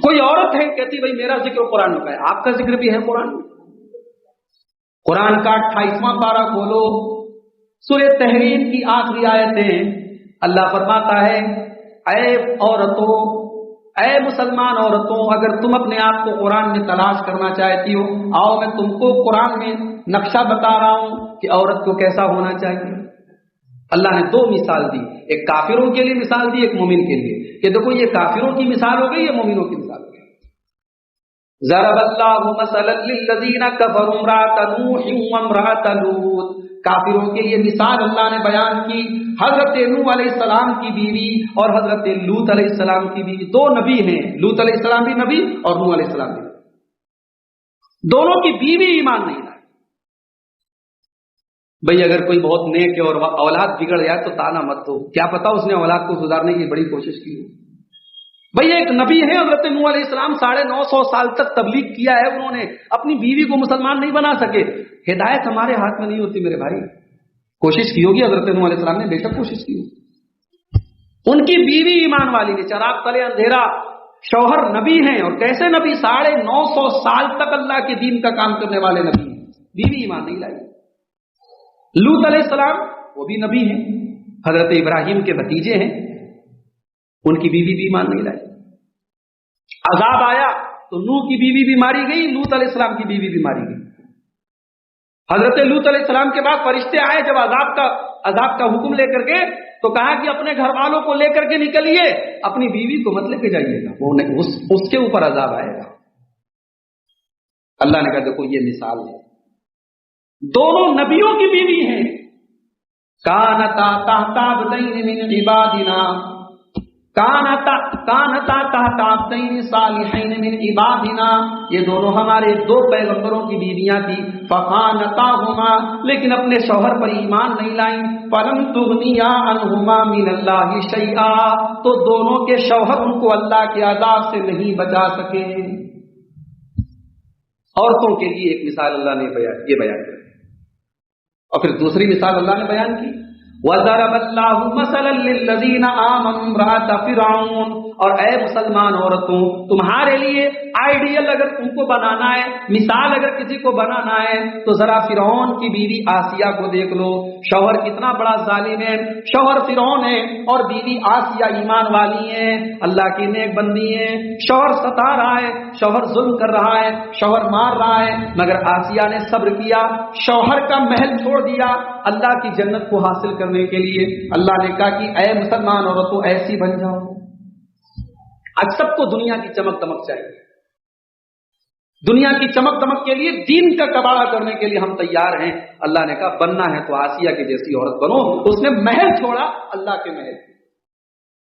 کوئی عورت ہے کہتی بھائی میرا ذکر قرآن میں ہے، آپ کا ذکر بھی ہے قرآن میں؟ قرآن کا 28واں پارہ کھولو، سورہ تحریم کی آخری آیتیں، اللہ فرماتا ہے اے عورتوں، اے مسلمان عورتوں، اگر تم اپنے آپ کو قرآن میں تلاش کرنا چاہتی ہو، آؤ میں تم کو قرآن میں نقشہ بتا رہا ہوں کہ عورت کو کیسا ہونا چاہیے۔ اللہ نے دو مثال دی، ایک کافروں کے لیے مثال دی، ایک مومن کے لیے، کہ دیکھو یہ کافروں کی مثال ہو گئی، یہ مومنوں کی مثال ہو گئی۔ ضرب اللہ مثلا للذین کفروا امرأۃ نوح وامرأۃ لوط، کافروں کے لیے مثال اللہ نے بیان کی، حضرت نوح علیہ السلام کی بیوی اور حضرت لوط علیہ السلام کی بیوی، دو نبی ہیں، لوط علیہ السلام بھی نبی اور نوح علیہ السلام بھی، دونوں کی بیوی ایمان نہیں لائی۔ بھئی اگر کوئی بہت نیک ہے اور اولاد بگڑ جائے تو تانا مت دو، کیا پتا اس نے اولاد کو سدھارنے کی بڑی کوشش کی ہو۔ بھئی ایک نبی ہے حضرت نوح علیہ السلام، 950 سال تک تبلیغ کیا ہے انہوں نے، اپنی بیوی کو مسلمان نہیں بنا سکے۔ ہدایت ہمارے ہاتھ میں نہیں ہوتی میرے بھائی، کوشش کی ہوگی حضرت نوح علیہ السلام نے، بے شک کوشش کی ہوگی۔ ان کی بیوی ایمان والی نے، چراغ تلے اندھیرا، شوہر نبی ہیں، اور کیسے نبی؟ 950 سال تک اللہ کے دین کا کام کرنے والے نبی ہیں، بیوی ایمان نہیں لائی۔ لوط علیہ السلام وہ بھی نبی ہیں، حضرت ابراہیم کے بھتیجے ہیں، ان کی بیوی بھی ایمان نہیں لائی۔ عذاب آیا تو نوح کی بیوی بھی ماری گئی، لوط علیہ السلام کی بیوی بھی ماری گئی۔ حضرت لوط علیہ السلام کے بعد فرشتے آئے جب عذاب کا حکم لے کر کے، تو کہا کہ اپنے گھر والوں کو لے کر کے نکلیے، اپنی بیوی کو مت لے کے جائیے گا، وہ اس کے اوپر عذاب آئے گا۔ اللہ نے کہا دیکھو یہ مثال ہے، دونوں نبیوں کی بیوی ہیں۔ کانتا تحت عبدین من عبادنا، کانتا تحت عبدین صالحین من عبادنا، یہ دونوں ہمارے دو پیغمبروں کی بیویاں تھیں۔ فخانتاہما، لیکن اپنے شوہر پر ایمان نہیں لائیں۔ فلم تغنیا عنہما من اللہ شیئا، تو دونوں کے شوہر ان کو اللہ کے عذاب سے نہیں بچا سکے۔ عورتوں کے لیے ایک مثال اللہ نے یہ بیان کی، اور پھر دوسری مثال اللہ نے بیان کی، وَضَرَبَ اللَّهُ مَثَلًا لِّلَّذِينَ آمَنُوا امْرَأَتَ فِرْعَوْنَ، اور اے مسلمان عورتوں، تمہارے لیے آئیڈیل اگر تم کو بنانا ہے، مثال اگر کسی کو بنانا ہے، تو ذرا فرعون کی بیوی آسیہ کو دیکھ لو۔ شوہر کتنا بڑا ظالم ہے، شوہر فرعون ہے اور بیوی آسیہ ایمان والی ہیں، اللہ کی نیک بندی ہیں۔ شوہر ستا رہا ہے، شوہر ظلم کر رہا ہے، شوہر مار رہا ہے، مگر آسیہ نے صبر کیا، شوہر کا محل چھوڑ دیا اللہ کی جنت کو حاصل کرنے کے لیے۔ اللہ نے کہا کہ اے مسلمان عورتوں ایسی بن جاؤ۔ آج سب کو دنیا کی چمک دمک چاہیے، دنیا کی چمک دمک کے لیے، دین کا کباڑہ کرنے کے لیے ہم تیار ہیں۔ اللہ نے کہا بننا ہے تو آسیہ کی جیسی عورت بنو، اس نے محل چھوڑا اللہ کے محل۔